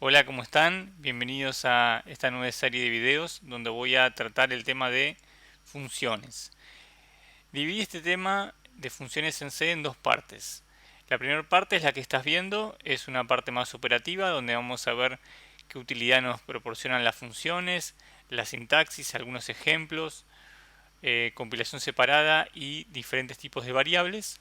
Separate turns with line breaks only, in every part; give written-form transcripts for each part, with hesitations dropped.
Hola, ¿cómo están? Bienvenidos a esta nueva serie de videos donde voy a tratar el tema de funciones. Dividí este tema de funciones en C en dos partes. La primera parte es la que estás viendo, es una parte más operativa donde vamos a ver qué utilidad nos proporcionan las funciones, la sintaxis, algunos ejemplos, compilación separada y diferentes tipos de variables.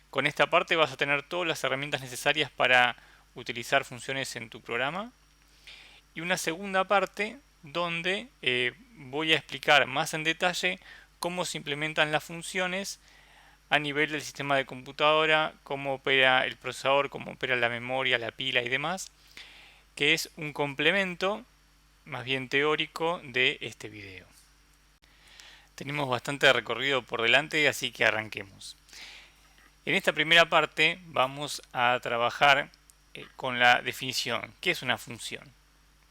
Con esta parte vas a tener todas las herramientas necesarias para utilizar funciones en tu programa. Y una segunda parte donde voy a explicar más en detalle cómo se implementan las funciones a nivel del sistema de computadora, cómo opera el procesador, cómo opera la memoria, la pila y demás, que es un complemento más bien teórico de este video. Tenemos bastante recorrido por delante, así que arranquemos. En esta primera parte vamos a trabajar con la definición. ¿Qué es una función?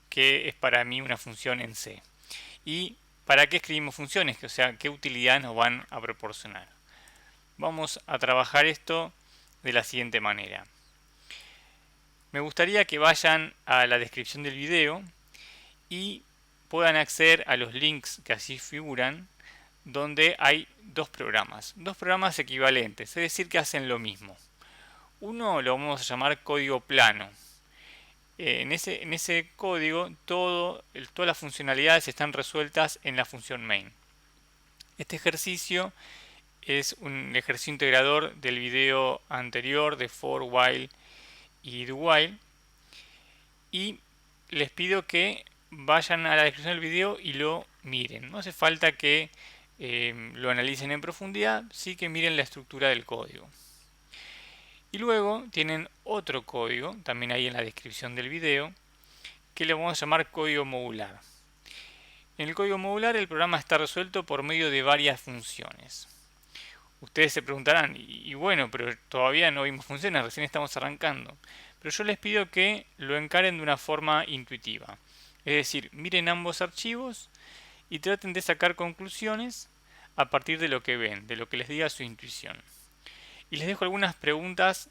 ¿Qué es para mí una función en C? ¿Y para qué escribimos funciones? O sea, ¿qué utilidad nos van a proporcionar? Vamos a trabajar esto de la siguiente manera. Me gustaría que vayan a la descripción del video y puedan acceder a los links que así figuran, donde hay dos programas equivalentes, es decir, que hacen lo mismo. Uno lo vamos a llamar código plano. En ese código todas las funcionalidades están resueltas en la función main. Este ejercicio es un ejercicio integrador del video anterior de for, while y do while. Y les pido que vayan a la descripción del video y lo miren. No hace falta que lo analicen en profundidad, sí que miren la estructura del código. Y luego tienen otro código, también ahí en la descripción del video, que le vamos a llamar código modular. En el código modular el programa está resuelto por medio de varias funciones. Ustedes se preguntarán, y bueno, pero todavía no vimos funciones, recién estamos arrancando. Pero yo les pido que lo encaren de una forma intuitiva. Es decir, miren ambos archivos y traten de sacar conclusiones a partir de lo que ven, de lo que les diga su intuición. Y les dejo algunas preguntas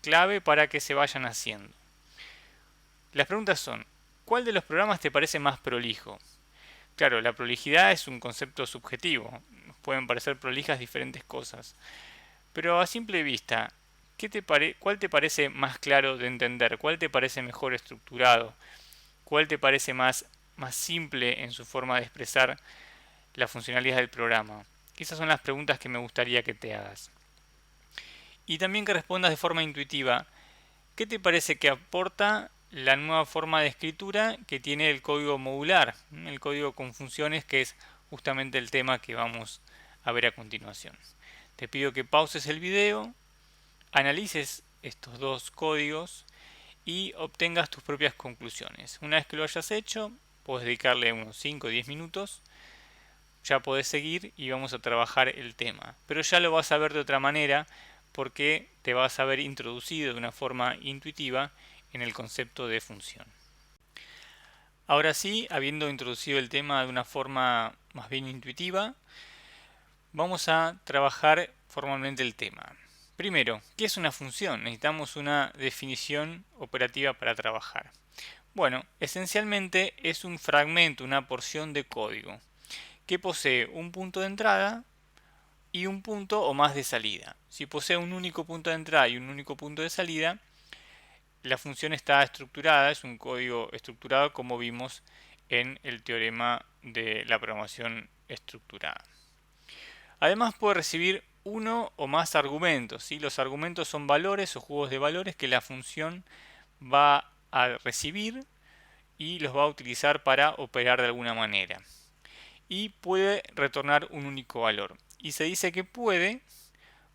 clave para que se vayan haciendo. Las preguntas son, ¿cuál de los programas te parece más prolijo? Claro, la prolijidad es un concepto subjetivo. Nos pueden parecer prolijas diferentes cosas. Pero a simple vista, ¿cuál te parece más claro de entender? ¿Cuál te parece mejor estructurado? ¿Cuál te parece más simple en su forma de expresar la funcionalidad del programa? Esas son las preguntas que me gustaría que te hagas. Y también que respondas de forma intuitiva. ¿Qué te parece que aporta la nueva forma de escritura que tiene el código modular? El código con funciones, que es justamente el tema que vamos a ver a continuación. Te pido que pauses el video, analices estos dos códigos y obtengas tus propias conclusiones. Una vez que lo hayas hecho, puedes dedicarle unos 5 o 10 minutos, ya podés seguir y vamos a trabajar el tema. Pero ya lo vas a ver de otra manera porque te vas a ver introducido de una forma intuitiva en el concepto de función. Ahora sí, habiendo introducido el tema de una forma más bien intuitiva, vamos a trabajar formalmente el tema. Primero, ¿qué es una función? Necesitamos una definición operativa para trabajar. Bueno, esencialmente es un fragmento, una porción de código que posee un punto de entrada y un punto o más de salida. Si posee un único punto de entrada y un único punto de salida, la función está estructurada, es un código estructurado como vimos en el teorema de la programación estructurada. Además puede recibir uno o más argumentos. ¿Sí? Los argumentos son valores o juegos de valores que la función va a recibir y los va a utilizar para operar de alguna manera. Y puede retornar un único valor. Y se dice que puede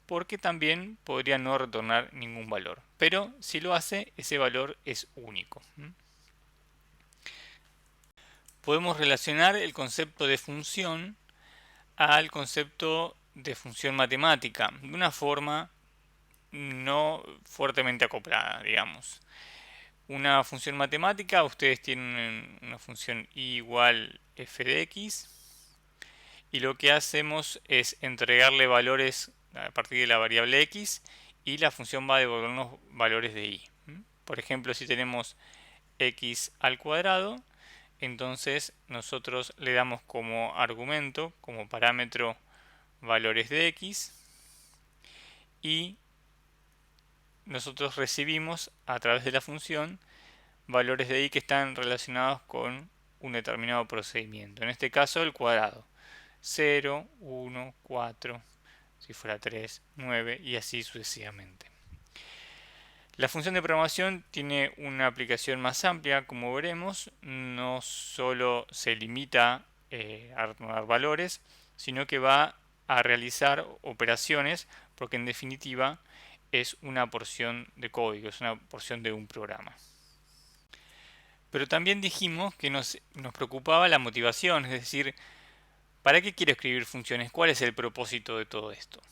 porque también podría no retornar ningún valor. Pero si lo hace, ese valor es único. Podemos relacionar el concepto de función al concepto de función matemática de una forma no fuertemente acoplada, digamos. Una función matemática, ustedes tienen una función y igual f de x y lo que hacemos es entregarle valores a partir de la variable x y la función va a devolvernos valores de y. Por ejemplo, si tenemos x al cuadrado. Entonces nosotros le damos como argumento, como parámetro, valores de x, y nosotros recibimos a través de la función valores de y que están relacionados con un determinado procedimiento. En este caso el cuadrado. 0, 1, 4, si fuera 3, 9 y así sucesivamente. La función de programación tiene una aplicación más amplia, como veremos. No solo se limita a tomar valores, sino que va a realizar operaciones, porque en definitiva es una porción de código, es una porción de un programa. Pero también dijimos que nos preocupaba la motivación, es decir, ¿para qué quiero escribir funciones? ¿Cuál es el propósito de todo esto?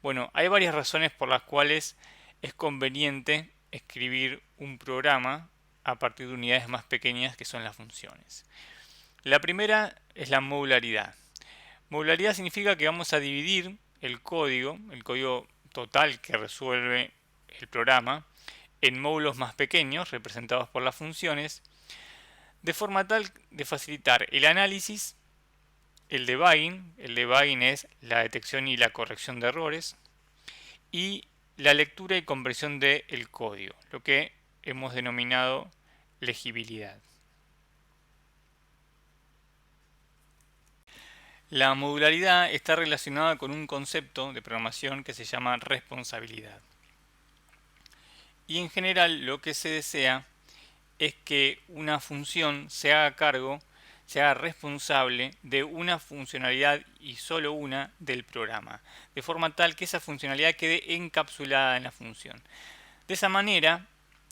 Bueno, hay varias razones por las cuales es conveniente escribir un programa a partir de unidades más pequeñas que son las funciones. La primera es la modularidad. Modularidad significa que vamos a dividir el código total que resuelve el programa, en módulos más pequeños representados por las funciones, de forma tal de facilitar el análisis, el debugging es la detección y la corrección de errores, y la lectura y conversión del código, lo que hemos denominado legibilidad. La modularidad está relacionada con un concepto de programación que se llama responsabilidad. Y en general lo que se desea es que una función se haga cargo, se haga responsable de una funcionalidad y solo una del programa, de forma tal que esa funcionalidad quede encapsulada en la función. De esa manera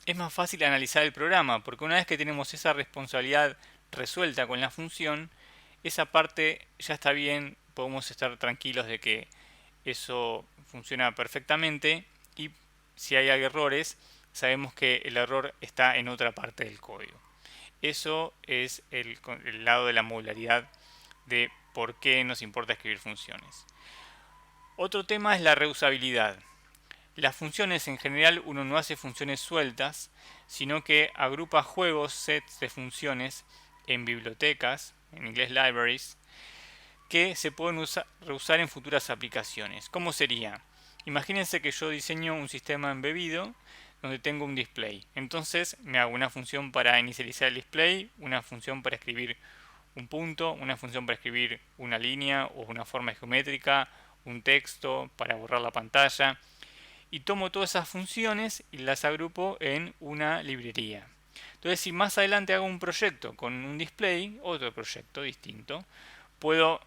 es más fácil analizar el programa, porque una vez que tenemos esa responsabilidad resuelta con la función, esa parte ya está bien, podemos estar tranquilos de que eso funciona perfectamente, y si hay errores, sabemos que el error está en otra parte del código. Eso es el lado de la modularidad de por qué nos importa escribir funciones. Otro tema es la reusabilidad. Las funciones, en general, uno no hace funciones sueltas, sino que agrupa juegos, sets de funciones en bibliotecas, en inglés libraries, que se pueden reusar en futuras aplicaciones. ¿Cómo sería? Imagínense que yo diseño un sistema embebido donde tengo un display. Entonces me hago una función para inicializar el display, una función para escribir un punto, una función para escribir una línea o una forma geométrica, un texto para borrar la pantalla, y tomo todas esas funciones y las agrupo en una librería. Entonces, si más adelante hago un proyecto con un display, otro proyecto distinto, puedo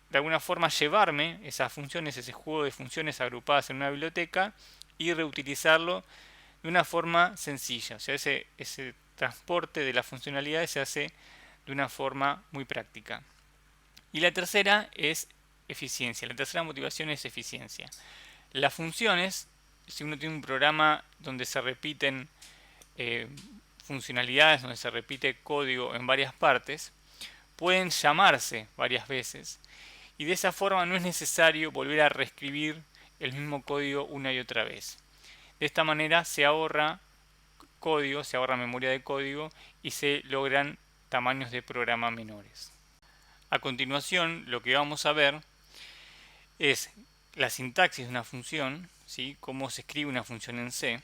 de alguna forma llevarme esas funciones, ese juego de funciones agrupadas en una biblioteca, y reutilizarlo de una forma sencilla. O sea, ese transporte de las funcionalidades se hace de una forma muy práctica. Y la tercera es eficiencia. La tercera motivación es eficiencia. Las funciones, si uno tiene un programa donde se repiten funcionalidades, donde se repite código en varias partes, pueden llamarse varias veces, y de esa forma no es necesario volver a reescribir el mismo código una y otra vez. De esta manera se ahorra código, se ahorra memoria de código y se logran tamaños de programa menores. A continuación, lo que vamos a ver es la sintaxis de una función, ¿sí? Cómo se escribe una función en C,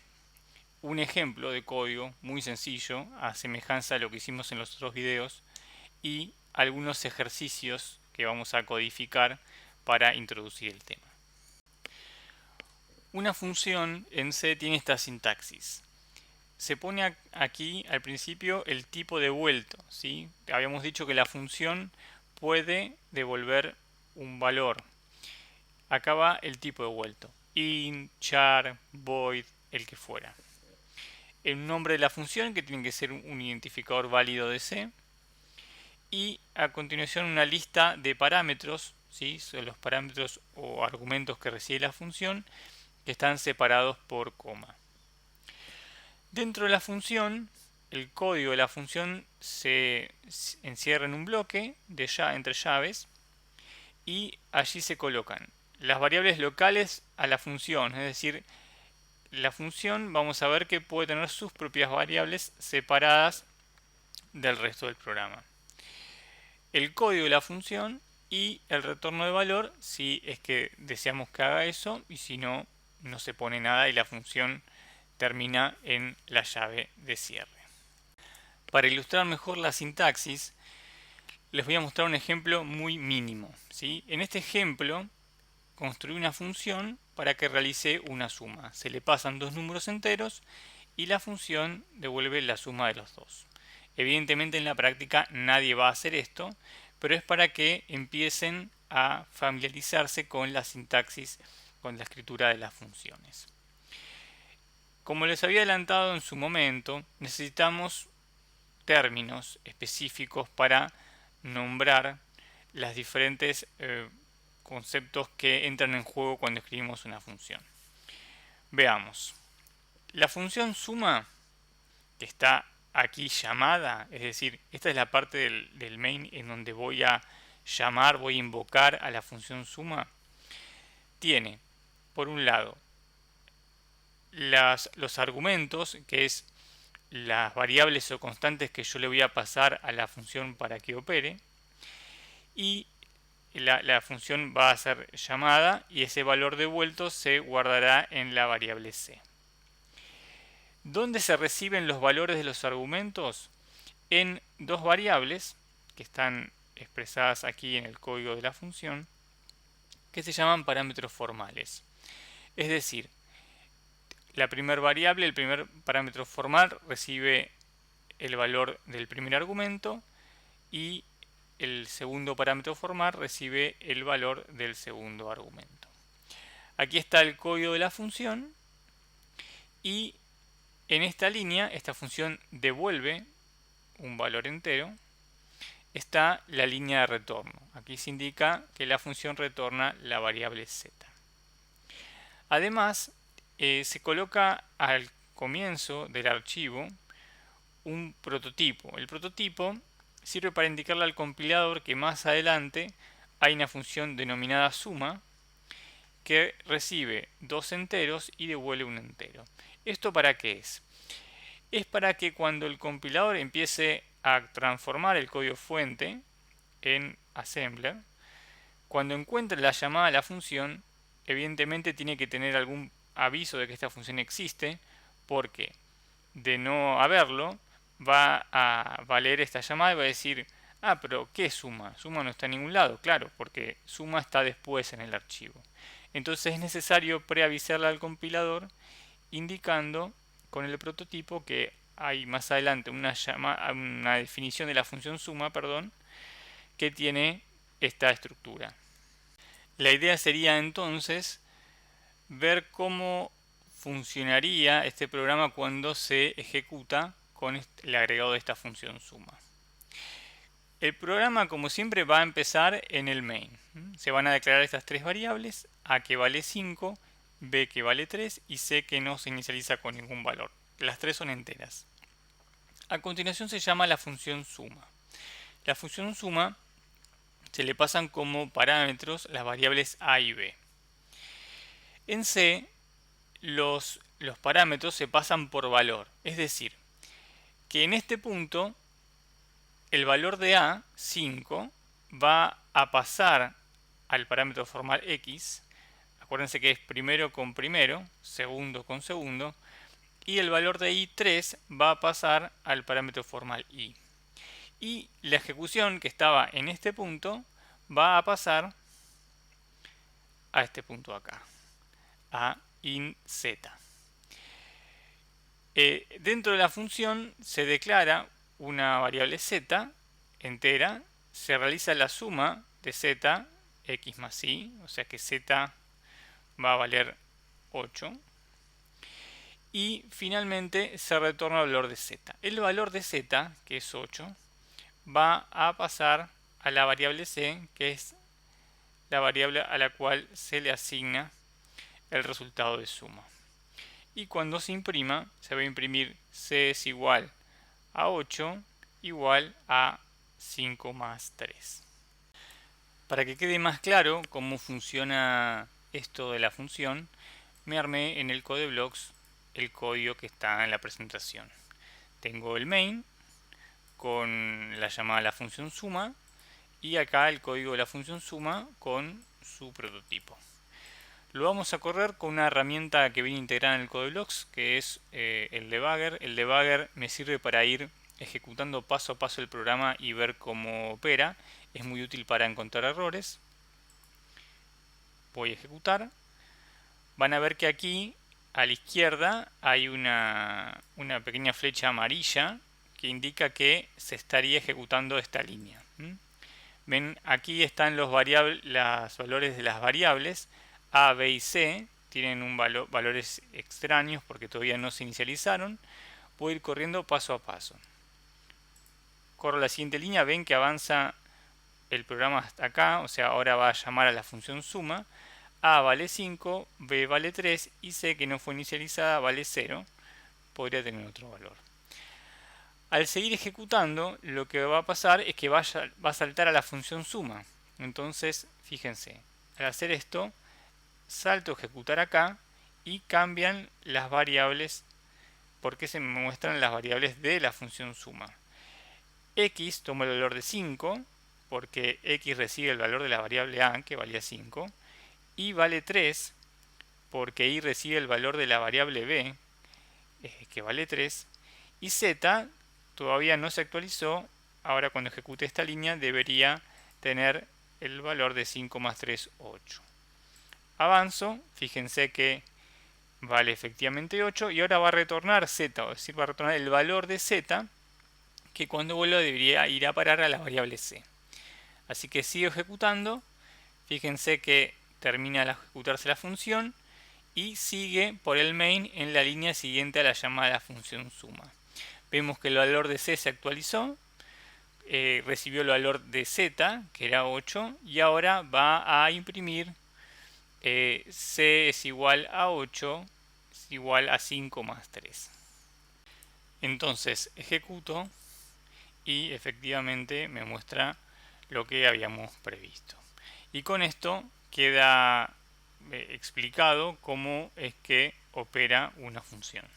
un ejemplo de código muy sencillo, a semejanza de lo que hicimos en los otros videos, y algunos ejercicios que vamos a codificar para introducir el tema. Una función en C tiene esta sintaxis. Se pone aquí al principio el tipo devuelto, ¿sí? Habíamos dicho que la función puede devolver un valor. Acá va el tipo devuelto: int, char, void, el que fuera. El nombre de la función, que tiene que ser un identificador válido de C. Y a continuación una lista de parámetros, ¿sí? Son los parámetros o argumentos que recibe la función, que están separados por coma. Dentro de la función, el código de la función se encierra en un bloque entre llaves, y allí se colocan las variables locales a la función, es decir, la función vamos a ver que puede tener sus propias variables separadas del resto del programa. El código de la función y el retorno de valor si es que deseamos que haga eso, y si no, no se pone nada y la función termina en la llave de cierre. Para ilustrar mejor la sintaxis, les voy a mostrar un ejemplo muy mínimo, ¿sí? En este ejemplo, construí una función para que realice una suma. Se le pasan dos números enteros y la función devuelve la suma de los dos. Evidentemente en la práctica nadie va a hacer esto, pero es para que empiecen a familiarizarse con la sintaxis, con la escritura de las funciones. Como les había adelantado en su momento, necesitamos términos específicos para nombrar los diferentes conceptos que entran en juego cuando escribimos una función. Veamos. La función suma, que está aquí llamada, es decir, esta es la parte del main en donde voy a llamar, voy a invocar a la función suma, tiene, por un lado, los argumentos, que es las variables o constantes que yo le voy a pasar a la función para que opere, y la función va a ser llamada y ese valor devuelto se guardará en la variable c. ¿Dónde se reciben los valores de los argumentos? En dos variables que están expresadas aquí en el código de la función, que se llaman parámetros formales. Es decir, la primera variable, el primer parámetro formal, recibe el valor del primer argumento y el segundo parámetro formal recibe el valor del segundo argumento. Aquí está el código de la función y en esta línea, esta función devuelve un valor entero, está la línea de retorno. Aquí se indica que la función retorna la variable z. Además, se coloca al comienzo del archivo un prototipo. El prototipo sirve para indicarle al compilador que más adelante hay una función denominada suma que recibe dos enteros y devuelve un entero. ¿Esto para qué es? Es para que cuando el compilador empiece a transformar el código fuente en assembler, cuando encuentre la llamada a la función, evidentemente tiene que tener algún aviso de que esta función existe, porque de no haberlo, va a valer esta llamada y va a decir, ah, pero ¿qué es suma? Suma no está en ningún lado, claro, porque suma está después en el archivo. Entonces es necesario preavisarle al compilador indicando con el prototipo que hay más adelante una definición de la función suma, perdón, que tiene esta estructura. La idea sería entonces ver cómo funcionaría este programa cuando se ejecuta con el agregado de esta función suma. El programa, como siempre, va a empezar en el main. Se van a declarar estas tres variables: a que vale 5, b que vale 3 y c que no se inicializa con ningún valor. Las tres son enteras. A continuación se llama la función suma. La función suma se le pasan como parámetros las variables a y b. En C, los parámetros se pasan por valor, es decir, que en este punto el valor de a, 5, va a pasar al parámetro formal x. Acuérdense que es primero con primero, segundo con segundo, y el valor de i, 3, va a pasar al parámetro formal i. Y la ejecución que estaba en este punto va a pasar a este punto acá, a in z. Dentro de la función se declara una variable z entera, se realiza la suma de z, x más y, o sea que z va a valer 8, y finalmente se retorna el valor de z. El valor de z, que es 8, va a pasar a la variable c, que es la variable a la cual se le asigna el resultado de suma. Y cuando se imprima, se va a imprimir c es igual a 8 igual a 5 más 3. Para que quede más claro cómo funciona esto de la función, me armé en el Code Blocks el código que está en la presentación. Tengo el main con la llamada a la función suma y acá el código de la función suma con su prototipo. Lo vamos a correr con una herramienta que viene integrada en el CodeBlocks, que es el debugger. El debugger me sirve para ir ejecutando paso a paso el programa y ver cómo opera. Es muy útil para encontrar errores. Voy a ejecutar. Van a ver que aquí a la izquierda hay una pequeña flecha amarilla que indica que se estaría ejecutando esta línea. Ven, aquí están los valores de las variables A, B y C. Tienen valores extraños porque todavía no se inicializaron. Voy a ir corriendo paso a paso. Corro la siguiente línea, ven que avanza el programa hasta acá, o sea, ahora va a llamar a la función suma. A vale 5, B vale 3 y C, que no fue inicializada, vale 0. Podría tener otro valor. Al seguir ejecutando, lo que va a pasar es que va a saltar a la función suma. Entonces, fíjense, al hacer esto, salto a ejecutar acá y cambian las variables porque se me muestran las variables de la función suma. X toma el valor de 5 porque X recibe el valor de la variable A, que valía 5. Y vale 3 porque Y recibe el valor de la variable B, que vale 3. Y Z todavía no se actualizó. Ahora cuando ejecute esta línea debería tener el valor de 5 más 3, 8. Avanzo, fíjense que vale efectivamente 8 y ahora va a retornar Z, es decir, va a retornar el valor de Z, que cuando vuelva debería ir a parar a la variable C. Así que sigo ejecutando, fíjense que termina de ejecutarse la función y sigue por el main en la línea siguiente a la llamada de la función suma. Vemos que el valor de C se actualizó, recibió el valor de Z, que era 8, y ahora va a imprimir C es igual a 8, es igual a 5 más 3. Entonces ejecuto y efectivamente me muestra lo que habíamos previsto. Y con esto queda explicado cómo es que opera una función.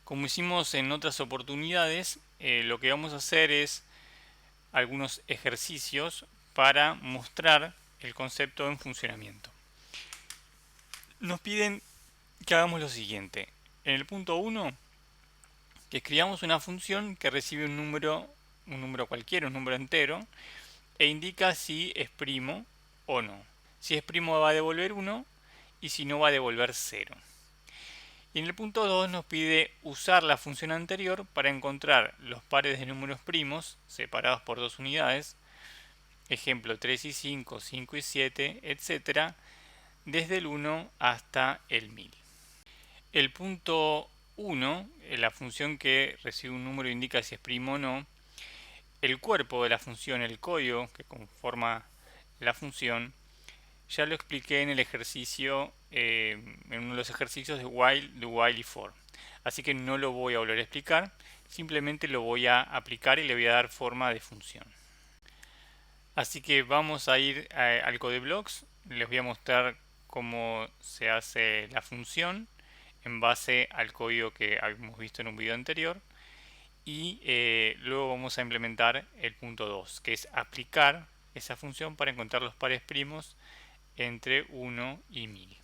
Como hicimos en otras oportunidades, lo que vamos a hacer es algunos ejercicios para mostrar el concepto en funcionamiento. Nos piden que hagamos lo siguiente. En el punto 1, que escribamos una función que recibe un número cualquiera, un número entero, e indica si es primo o no. Si es primo va a devolver 1 y si no va a devolver 0. Y en el punto 2 nos pide usar la función anterior para encontrar los pares de números primos separados por 2 unidades, ejemplo 3 y 5, 5 y 7, etc., desde el 1 hasta el 1000. El punto 1, la función que recibe un número indica si es primo o no. El cuerpo de la función, el código que conforma la función, ya lo expliqué en el ejercicio, en uno de los ejercicios de while, do while y for. Así que no lo voy a volver a explicar, simplemente lo voy a aplicar y le voy a dar forma de función. Así que vamos a ir al CodeBlocks, les voy a mostrar cómo se hace la función en base al código que habíamos visto en un video anterior. Y luego vamos a implementar el punto 2, que es aplicar esa función para encontrar los pares primos entre 1 y 1000.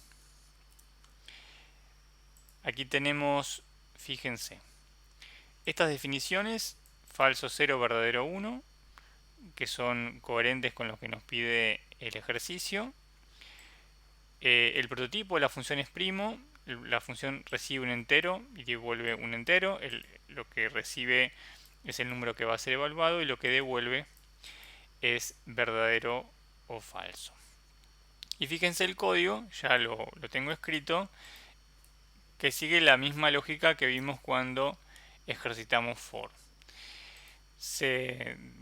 Aquí tenemos, fíjense, estas definiciones, falso 0, verdadero 1, que son coherentes con lo que nos pide el ejercicio. El prototipo de la función es primo, la función recibe un entero y devuelve un entero, lo que recibe es el número que va a ser evaluado y lo que devuelve es verdadero o falso. Y fíjense el código, ya lo tengo escrito, que sigue la misma lógica que vimos cuando ejercitamos for.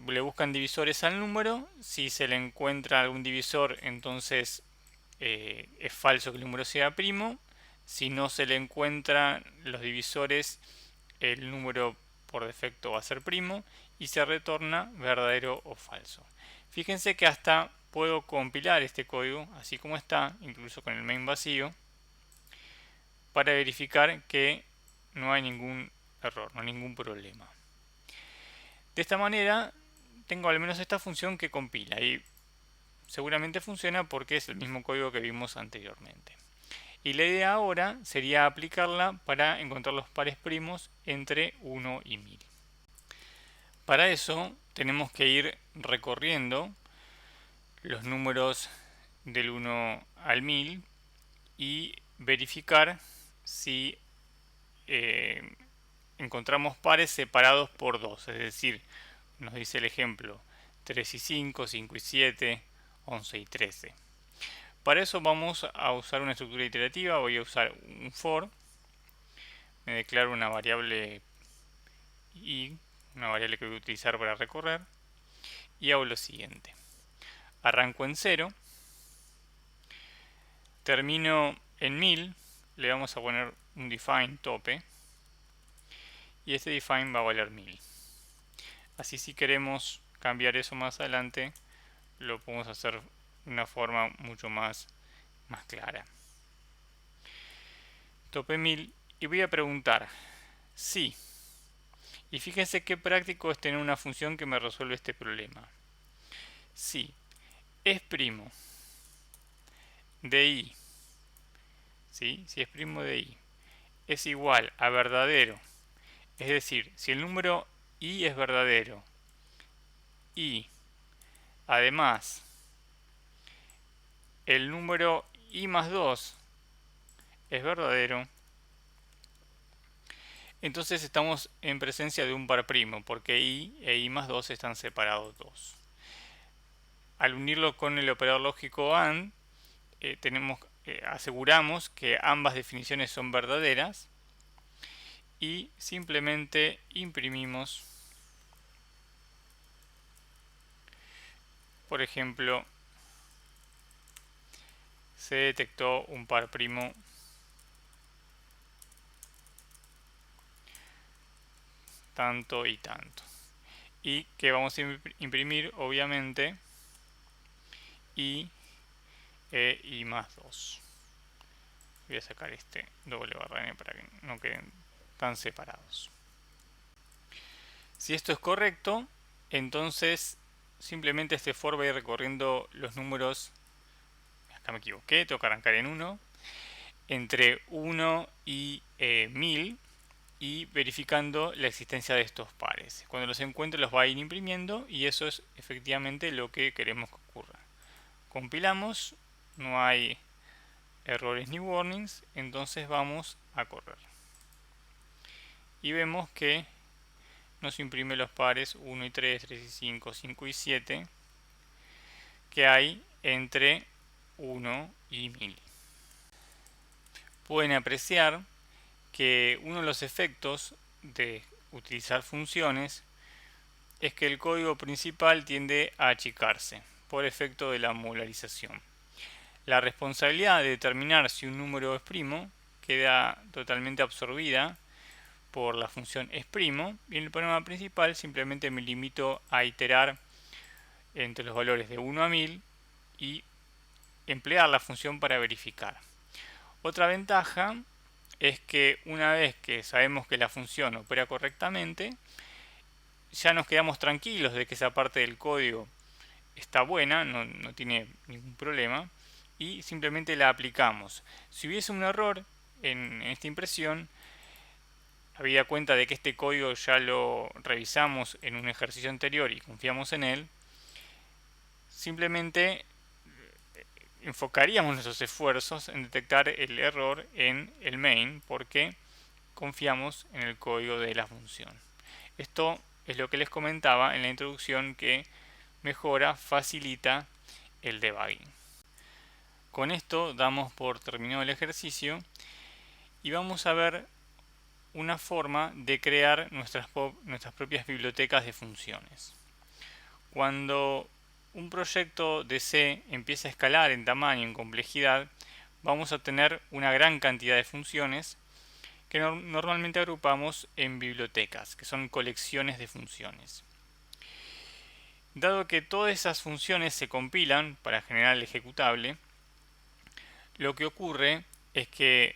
Le buscan divisores al número, si se le encuentra algún divisor entonces es falso que el número sea primo, si no se le encuentran los divisores el número por defecto va a ser primo y se retorna verdadero o falso. Fíjense que hasta puedo compilar este código así como está, incluso con el main vacío, para verificar que no hay ningún error, no hay ningún problema. De esta manera tengo al menos esta función que compila y seguramente funciona porque es el mismo código que vimos anteriormente. Y la idea ahora sería aplicarla para encontrar los pares primos entre 1 y 1000. Para eso tenemos que ir recorriendo los números del 1 al 1000 y verificar si encontramos pares separados por 2, es decir, nos dice el ejemplo 3 y 5, 5 y 7, 11 y 13. Para eso vamos a usar una estructura iterativa, voy a usar un for, me declaro una variable i, una variable que voy a utilizar para recorrer, y hago lo siguiente. Arranco en 0, termino en 1000, le vamos a poner un define tope, y este define va a valer 1000. Así si queremos cambiar eso más adelante, lo podemos hacer de una forma mucho más clara. Tope 1000 y voy a preguntar si. Y fíjense qué práctico es tener una función que me resuelve este problema. Si es primo de i, ¿sí? Si es primo de i es igual a verdadero, es decir, si el número i es verdadero y además el número i más 2 es verdadero, entonces estamos en presencia de un par primo, porque i e i más 2 están separados 2. Al unirlo con el operador lógico AND, aseguramos que ambas definiciones son verdaderas y simplemente imprimimos, por ejemplo, se detectó un par primo tanto y tanto. Y que vamos a imprimir, obviamente, i e i más 2. Voy a sacar este doble barra n para que no queden tan separados. Si esto es correcto, entonces simplemente este for va a ir recorriendo los números, acá me equivoqué, tengo que arrancar en 1, entre 1 y 1000 y verificando la existencia de estos pares. Cuando los encuentre los va a ir imprimiendo y eso es efectivamente lo que queremos que ocurra. Compilamos, no hay errores ni warnings, entonces vamos a correr. Y vemos que nos imprime los pares 1 y 3, 3 y 5, 5 y 7 que hay entre 1 y 1000. Pueden apreciar que uno de los efectos de utilizar funciones es que el código principal tiende a achicarse por efecto de la modularización. La responsabilidad de determinar si un número es primo queda totalmente absorbida por la función esprimo y en el programa principal simplemente me limito a iterar entre los valores de 1 a 1000 y emplear la función para verificar. Otra ventaja es que una vez que sabemos que la función opera correctamente, ya nos quedamos tranquilos de que esa parte del código está buena, no tiene ningún problema, y simplemente la aplicamos. Si hubiese un error en esta impresión, habida cuenta de que este código ya lo revisamos en un ejercicio anterior y confiamos en él, simplemente enfocaríamos nuestros esfuerzos en detectar el error en el main porque confiamos en el código de la función. Esto es lo que les comentaba en la introducción, que mejora, facilita el debugging. Con esto damos por terminado el ejercicio y vamos a ver una forma de crear nuestras propias bibliotecas de funciones. Cuando un proyecto de C empieza a escalar en tamaño y en complejidad, vamos a tener una gran cantidad de funciones que normalmente agrupamos en bibliotecas, que son colecciones de funciones. Dado que todas esas funciones se compilan para generar el ejecutable, lo que ocurre es que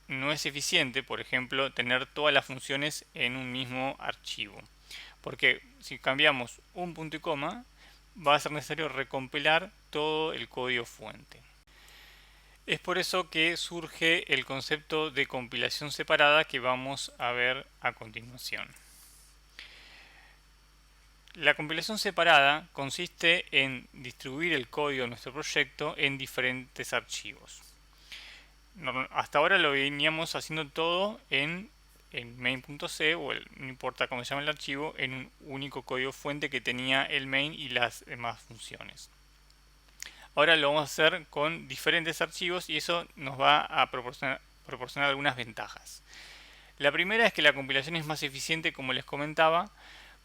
no es eficiente, por ejemplo, tener todas las funciones en un mismo archivo. Porque si cambiamos un punto y coma, va a ser necesario recompilar todo el código fuente. Es por eso que surge el concepto de compilación separada que vamos a ver a continuación. La compilación separada consiste en distribuir el código de nuestro proyecto en diferentes archivos. Hasta ahora lo veníamos haciendo todo en main.c o no importa cómo se llama el archivo, en un único código fuente que tenía el main y las demás funciones. Ahora lo vamos a hacer con diferentes archivos y eso nos va a proporcionar algunas ventajas. La primera es que la compilación es más eficiente, como les comentaba,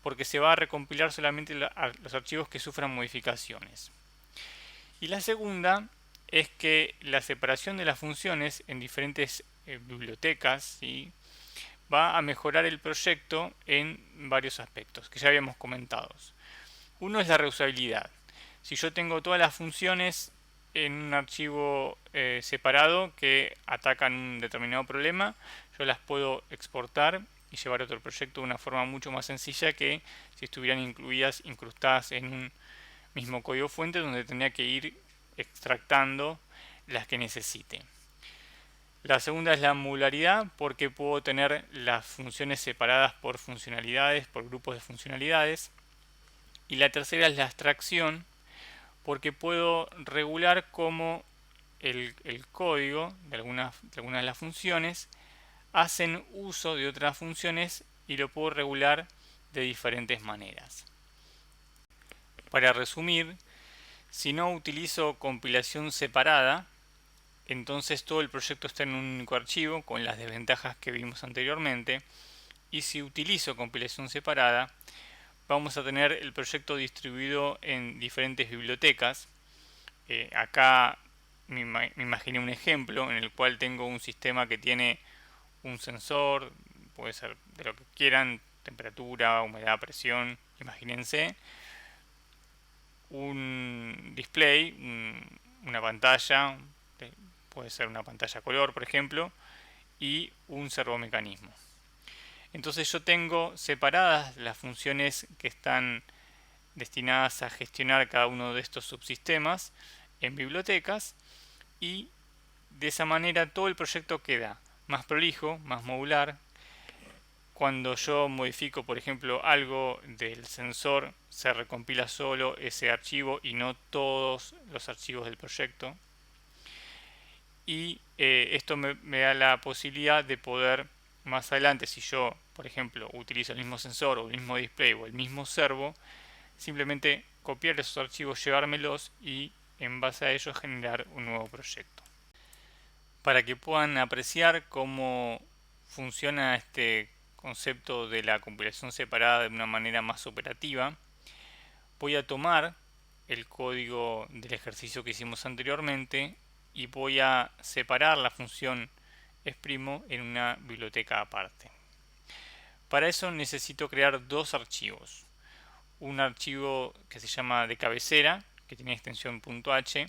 porque se va a recompilar solamente los archivos que sufran modificaciones. Y la segunda es que la separación de las funciones en diferentes bibliotecas, ¿sí?, va a mejorar el proyecto en varios aspectos que ya habíamos comentado. Uno es la reusabilidad. Si yo tengo todas las funciones en un archivo separado que atacan un determinado problema, yo las puedo exportar y llevar a otro proyecto de una forma mucho más sencilla que si estuvieran incrustadas en un mismo código fuente donde tendría que ir extractando las que necesite. La segunda es la modularidad, porque puedo tener las funciones separadas por funcionalidades, por grupos de funcionalidades. Y la tercera es la abstracción, porque puedo regular cómo el código de algunas de las funciones hacen uso de otras funciones y lo puedo regular de diferentes maneras. Para resumir, si no utilizo compilación separada, entonces todo el proyecto está en un único archivo con las desventajas que vimos anteriormente. Y si utilizo compilación separada, vamos a tener el proyecto distribuido en diferentes bibliotecas. Acá me imaginé un ejemplo en el cual tengo un sistema que tiene un sensor, puede ser de lo que quieran, temperatura, humedad, presión, imagínense, un display, una pantalla, puede ser una pantalla color, por ejemplo, y un servomecanismo. Entonces yo tengo separadas las funciones que están destinadas a gestionar cada uno de estos subsistemas en bibliotecas, y de esa manera todo el proyecto queda más prolijo, más modular. Cuando yo modifico, por ejemplo, algo del sensor, se recompila solo ese archivo y no todos los archivos del proyecto. Y esto me da la posibilidad de poder más adelante, si yo, por ejemplo, utilizo el mismo sensor o el mismo display o el mismo servo, simplemente copiar esos archivos, llevármelos y en base a ellos generar un nuevo proyecto. Para que puedan apreciar cómo funciona este concepto de la compilación separada de una manera más operativa, voy a tomar el código del ejercicio que hicimos anteriormente y voy a separar la función exprimo en una biblioteca aparte. Para eso necesito crear dos archivos. Un archivo que se llama de cabecera, que tiene extensión .h,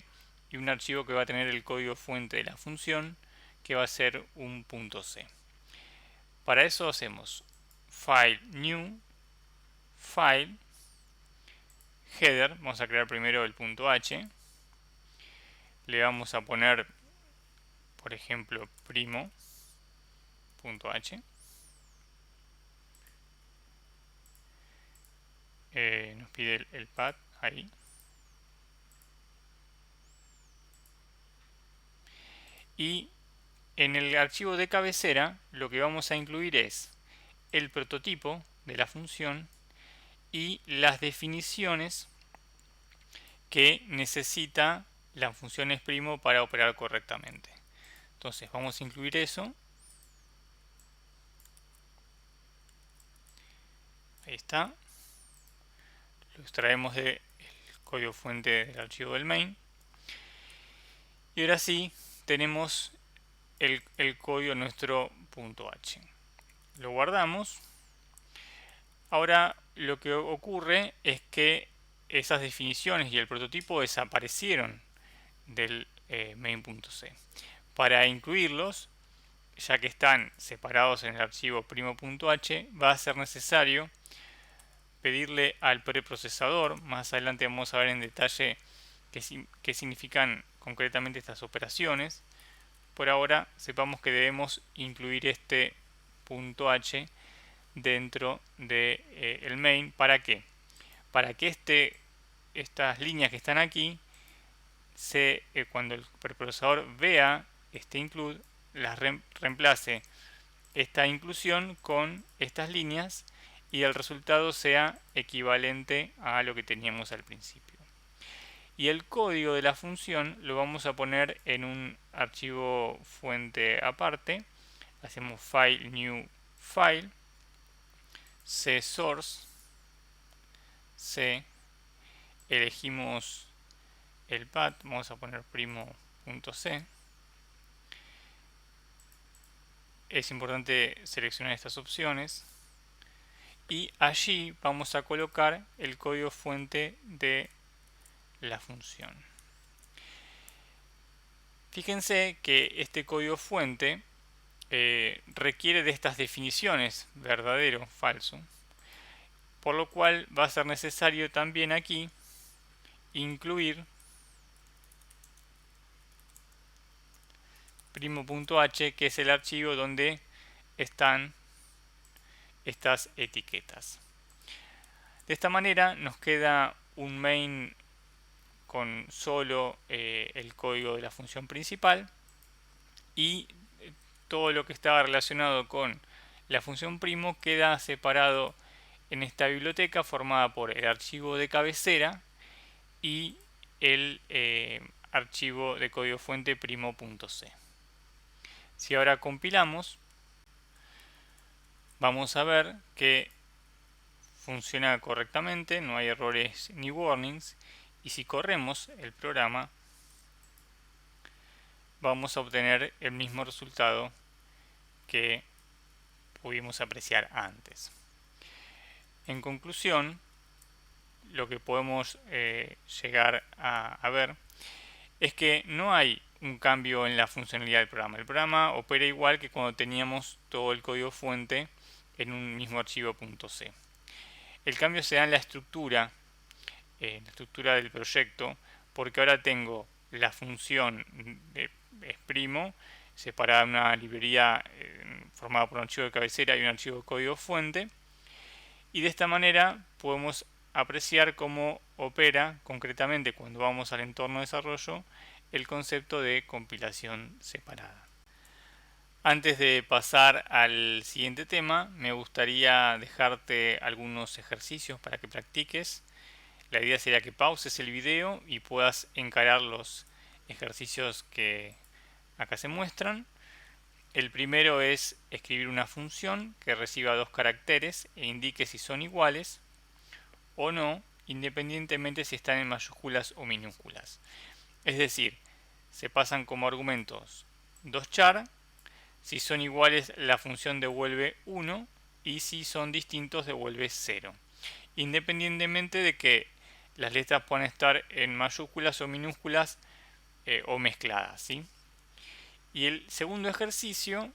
y un archivo que va a tener el código fuente de la función, que va a ser un .c. Para eso hacemos file new, file, header, vamos a crear primero el .h, le vamos a poner, por ejemplo, primo.h, nos pide el path ahí, y en el archivo de cabecera lo que vamos a incluir es el prototipo de la función y las definiciones que necesita la función exprimo para operar correctamente. Entonces vamos a incluir eso. Ahí está. Lo extraemos del código fuente del archivo del main. Y ahora sí tenemos el código de nuestro .h. Lo guardamos. Ahora lo que ocurre es que esas definiciones y el prototipo desaparecieron del main.c. Para incluirlos, ya que están separados en el archivo primo.h, va a ser necesario pedirle al preprocesador, más adelante vamos a ver en detalle qué significan concretamente estas operaciones. Por ahora sepamos que debemos incluir este .h dentro de el main. ¿Para qué? Para que estas líneas que están aquí, cuando el preprocesador vea este include, las reemplace esta inclusión con estas líneas y el resultado sea equivalente a lo que teníamos al principio. Y el código de la función lo vamos a poner en un archivo fuente aparte. Hacemos file new file, c source, c, elegimos el path, vamos a poner primo.c. Es importante seleccionar estas opciones y allí vamos a colocar el código fuente de la función. Fíjense que este código fuente requiere de estas definiciones, verdadero, falso, por lo cual va a ser necesario también aquí incluir primo.h, que es el archivo donde están estas etiquetas. De esta manera nos queda un main con solo el código de la función principal y todo lo que estaba relacionado con la función primo queda separado en esta biblioteca formada por el archivo de cabecera y el archivo de código fuente primo.c. Si ahora compilamos, vamos a ver que funciona correctamente, no hay errores ni warnings, y si corremos el programa vamos a obtener el mismo resultado que pudimos apreciar antes. En conclusión, lo que podemos llegar a ver es que no hay un cambio en la funcionalidad del programa. El programa opera igual que cuando teníamos todo el código fuente en un mismo archivo .c. El cambio se da en la estructura del proyecto, porque ahora tengo la función de primo separada en una librería formada por un archivo de cabecera y un archivo de código fuente, y de esta manera podemos apreciar cómo opera concretamente cuando vamos al entorno de desarrollo el concepto de compilación separada. Antes de pasar al siguiente tema, me gustaría dejarte algunos ejercicios para que practiques. La idea sería que pauses el video y puedas encarar los ejercicios que acá se muestran. El primero es escribir una función que reciba dos caracteres e indique si son iguales o no, independientemente si están en mayúsculas o minúsculas. Es decir, se pasan como argumentos dos char. Si son iguales, la función devuelve 1 y si son distintos, devuelve 0. Independientemente de que las letras puedan estar en mayúsculas o minúsculas o mezcladas, ¿sí? Y el segundo ejercicio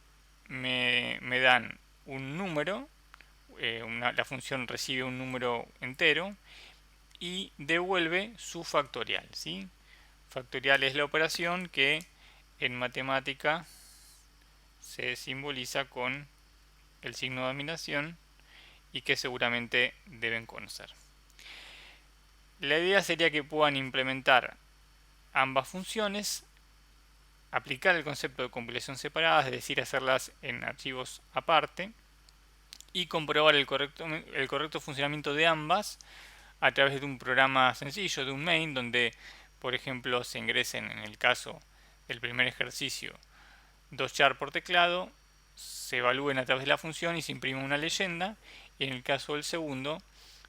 me dan un número, la función recibe un número entero y devuelve su factorial, ¿sí? Factorial es la operación que en matemática se simboliza con el signo de admiración y que seguramente deben conocer. La idea sería que puedan implementar ambas funciones, aplicar el concepto de compilación separada, es decir, hacerlas en archivos aparte, y comprobar el correcto funcionamiento de ambas a través de un programa sencillo, de un main, donde, por ejemplo, se ingresen, en el caso del primer ejercicio, dos char por teclado, se evalúen a través de la función y se imprime una leyenda, y en el caso del segundo,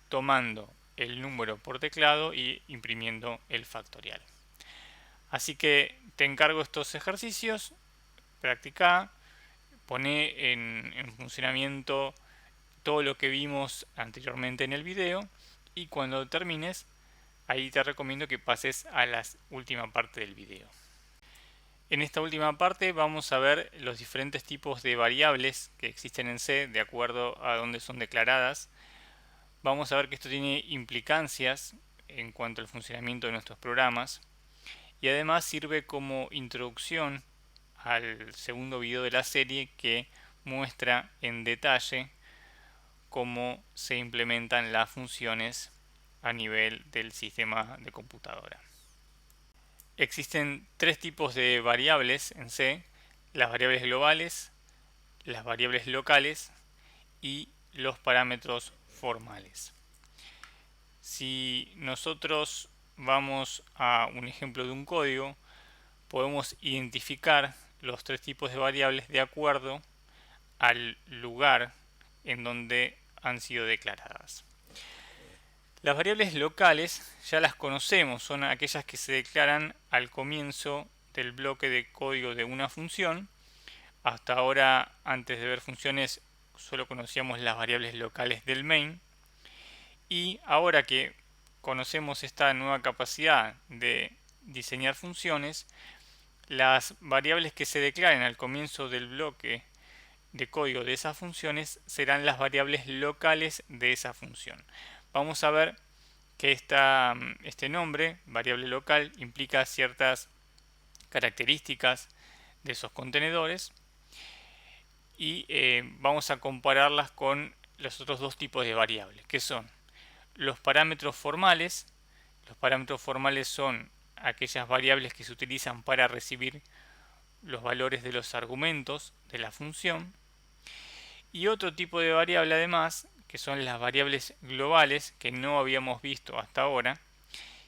tomando el número por teclado y imprimiendo el factorial. Así que te encargo estos ejercicios, practica, pone en funcionamiento todo lo que vimos anteriormente en el video y cuando termines, ahí te recomiendo que pases a la última parte del video. En esta última parte vamos a ver los diferentes tipos de variables que existen en C de acuerdo a dónde son declaradas. Vamos a ver que esto tiene implicancias en cuanto al funcionamiento de nuestros programas y además sirve como introducción al segundo video de la serie que muestra en detalle cómo se implementan las funciones a nivel del sistema de computadora. Existen tres tipos de variables en C: las variables globales, las variables locales y los parámetros formales. Si nosotros vamos a un ejemplo de un código, podemos identificar los tres tipos de variables de acuerdo al lugar en donde han sido declaradas. Las variables locales ya las conocemos, son aquellas que se declaran al comienzo del bloque de código de una función. Hasta ahora, antes de ver funciones, solo conocíamos las variables locales del main. Y ahora que conocemos esta nueva capacidad de diseñar funciones, las variables que se declaren al comienzo del bloque de código de esas funciones serán las variables locales de esa función. Vamos a ver que este nombre, variable local, implica ciertas características de esos contenedores y vamos a compararlas con los otros dos tipos de variables, que son los parámetros formales. Los parámetros formales son aquellas variables que se utilizan para recibir los valores de los argumentos de la función. Y otro tipo de variable además, que son las variables globales, que no habíamos visto hasta ahora,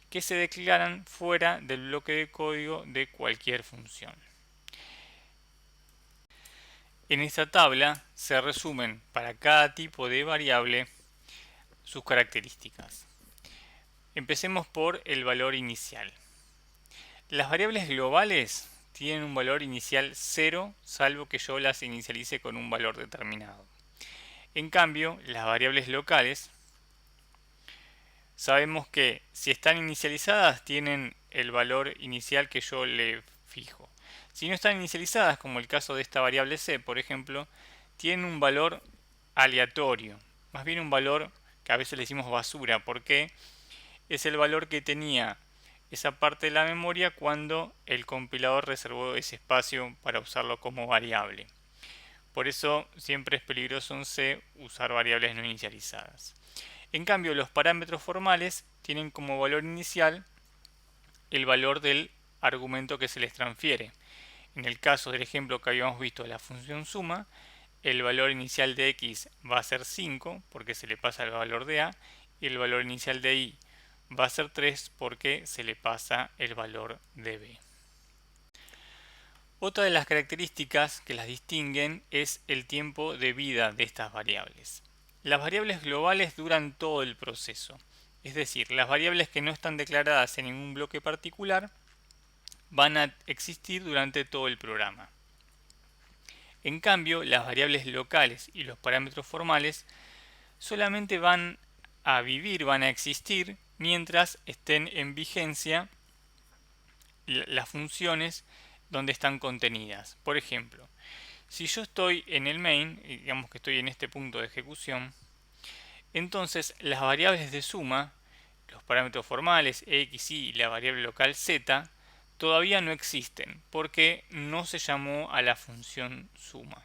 que se declaran fuera del bloque de código de cualquier función. En esta tabla se resumen para cada tipo de variable sus características. Empecemos por el valor inicial. Las variables globales tienen un valor inicial 0, salvo que yo las inicialice con un valor determinado. En cambio, las variables locales, sabemos que si están inicializadas tienen el valor inicial que yo le fijo. Si no están inicializadas, como el caso de esta variable c, por ejemplo, tienen un valor aleatorio, más bien un valor que a veces le decimos basura, porque es el valor que tenía esa parte de la memoria cuando el compilador reservó ese espacio para usarlo como variable. Por eso siempre es peligroso en C usar variables no inicializadas. En cambio, los parámetros formales tienen como valor inicial el valor del argumento que se les transfiere. En el caso del ejemplo que habíamos visto de la función suma, el valor inicial de x va a ser 5 porque se le pasa el valor de a, y el valor inicial de y va a ser 3 porque se le pasa el valor de b. Otra de las características que las distinguen es el tiempo de vida de estas variables. Las variables globales duran todo el proceso, es decir, las variables que no están declaradas en ningún bloque particular van a existir durante todo el programa. En cambio, las variables locales y los parámetros formales solamente van a vivir, van a existir mientras estén en vigencia las funciones donde están contenidas. Por ejemplo, si yo estoy en el main, digamos que estoy en este punto de ejecución, entonces las variables de suma, los parámetros formales x, y la variable local z, todavía no existen porque no se llamó a la función suma.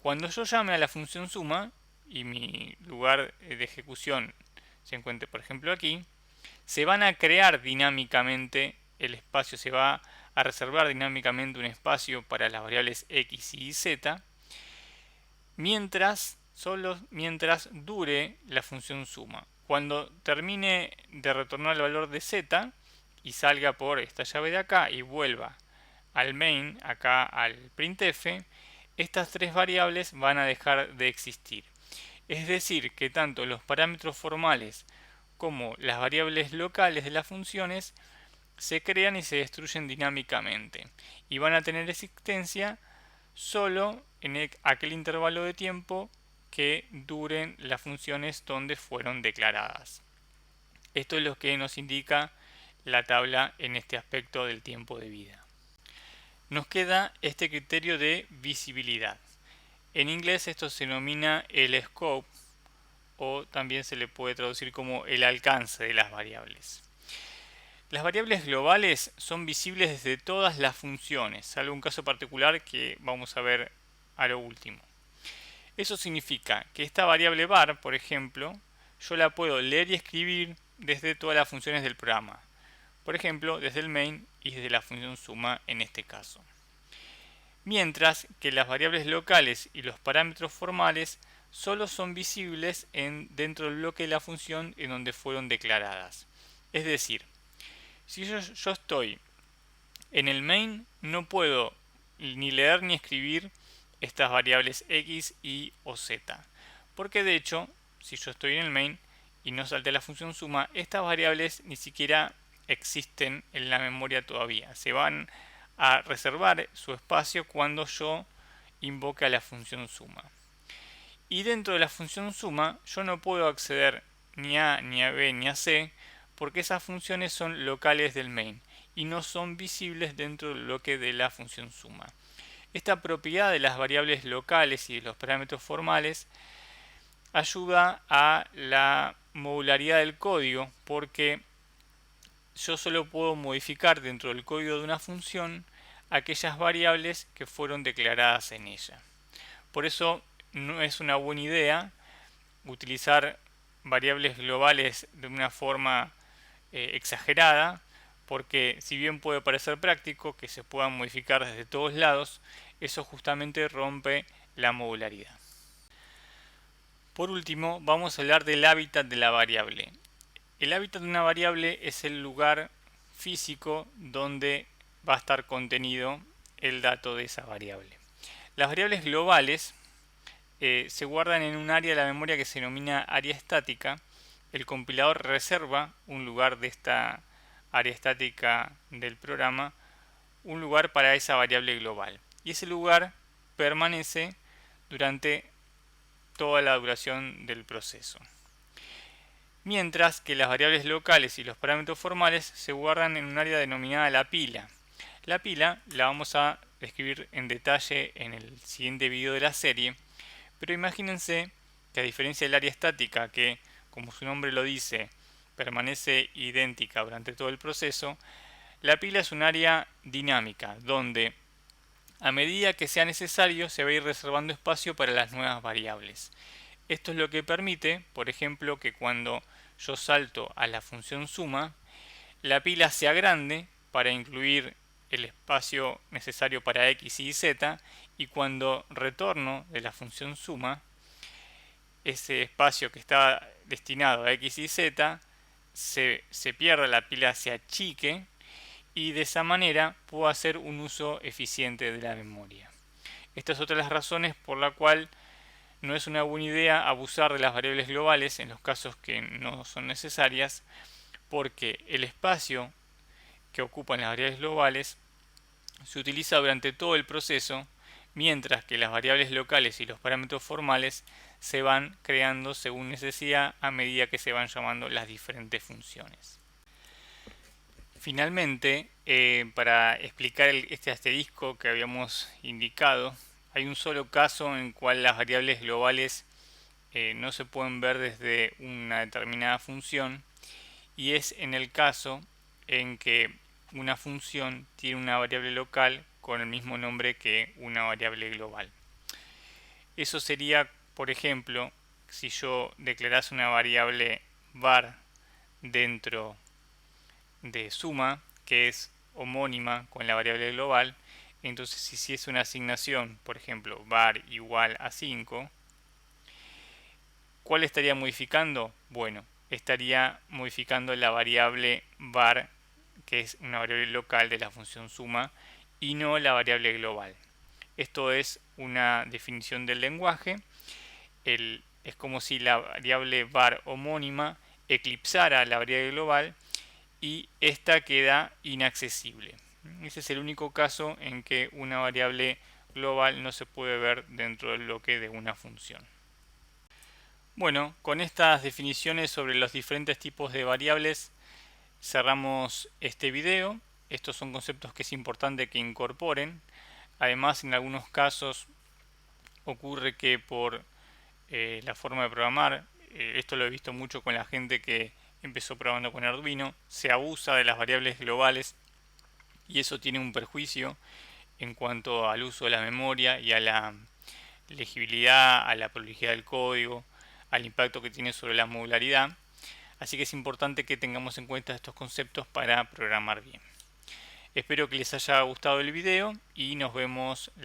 Cuando yo llame a la función suma y mi lugar de ejecución se encuentre, por ejemplo, aquí, se van a crear dinámicamente el espacio, se va a reservar dinámicamente un espacio para las variables x y z solo mientras dure la función suma. Cuando termine de retornar el valor de z y salga por esta llave de acá y vuelva al main, acá al printf, estas tres variables van a dejar de existir. Es decir, que tanto los parámetros formales como las variables locales de las funciones se crean y se destruyen dinámicamente y van a tener existencia solo en aquel intervalo de tiempo que duren las funciones donde fueron declaradas. Esto es lo que nos indica la tabla en este aspecto del tiempo de vida. nos queda este criterio de visibilidad. En inglés esto se denomina el scope, o también se le puede traducir como el alcance de las variables. Las variables globales son visibles desde todas las funciones, salvo un caso particular que vamos a ver a lo último. Eso significa que esta variable var, por ejemplo, yo la puedo leer y escribir desde todas las funciones del programa. Por ejemplo, desde el main y desde la función suma en este caso. Mientras que las variables locales y los parámetros formales solo son visibles dentro del bloque de la función en donde fueron declaradas. Es decir, si yo estoy en el main, no puedo ni leer ni escribir estas variables x, y o z. Porque de hecho, si yo estoy en el main y no salté la función suma, estas variables ni siquiera existen en la memoria todavía. Se van a reservar su espacio cuando yo invoque a la función suma. Y dentro de la función suma yo no puedo acceder ni a ni a b ni a c porque esas funciones son locales del main y no son visibles dentro del bloque de la función suma. Esta propiedad de las variables locales y de los parámetros formales ayuda a la modularidad del código porque yo solo puedo modificar dentro del código de una función aquellas variables que fueron declaradas en ella. Por eso no es una buena idea utilizar variables globales de una forma exagerada, porque si bien puede parecer práctico que se puedan modificar desde todos lados, eso justamente rompe la modularidad. Por último, vamos a hablar del hábitat de la variable. El hábitat de una variable es el lugar físico donde va a estar contenido el dato de esa variable. Las variables globales se guardan en un área de la memoria que se denomina área estática. El compilador reserva un lugar de esta área estática del programa, un lugar para esa variable global. Y ese lugar permanece durante toda la duración del proceso. Mientras que las variables locales y los parámetros formales se guardan en un área denominada la pila. La pila la vamos a describir en detalle en el siguiente video de la serie, pero imagínense que a diferencia del área estática, que como su nombre lo dice, permanece idéntica durante todo el proceso, la pila es un área dinámica, donde a medida que sea necesario se va a ir reservando espacio para las nuevas variables. Esto es lo que permite, por ejemplo, que cuando yo salto a la función suma, la pila sea grande para incluir el espacio necesario para x y z, y cuando retorno de la función suma, ese espacio que está destinado a x y z se pierda, la pila se achique, y de esa manera puedo hacer un uso eficiente de la memoria. Esta es otra de las razones por la cual no es una buena idea abusar de las variables globales en los casos que no son necesarias, porque el espacio que ocupan las variables globales se utiliza durante todo el proceso, mientras que las variables locales y los parámetros formales se van creando según necesidad a medida que se van llamando las diferentes funciones. Finalmente, para explicar este asterisco que habíamos indicado, hay un solo caso en el cual las variables globales no se pueden ver desde una determinada función, y es en el caso en que una función tiene una variable local con el mismo nombre que una variable global. Eso sería, por ejemplo, si yo declarase una variable var dentro de suma, que es homónima con la variable global. Entonces, si hiciese una asignación, por ejemplo, var igual a 5, ¿cuál estaría modificando? Bueno, estaría modificando la variable var, que es una variable local de la función suma, y no la variable global. Esto es una definición del lenguaje. Es como si la variable var homónima eclipsara la variable global y esta queda inaccesible. Ese es el único caso en que una variable global no se puede ver dentro del bloque de una función. Bueno, con estas definiciones sobre los diferentes tipos de variables cerramos este video. estos son conceptos que es importante que incorporen. Además, en algunos casos ocurre que por la forma de programar, esto lo he visto mucho con la gente que empezó probando con Arduino, se abusa de las variables globales y eso tiene un perjuicio en cuanto al uso de la memoria y a la legibilidad, a la prolijidad del código, al impacto que tiene sobre la modularidad. Así que es importante que tengamos en cuenta estos conceptos para programar bien. Espero que les haya gustado el video y nos vemos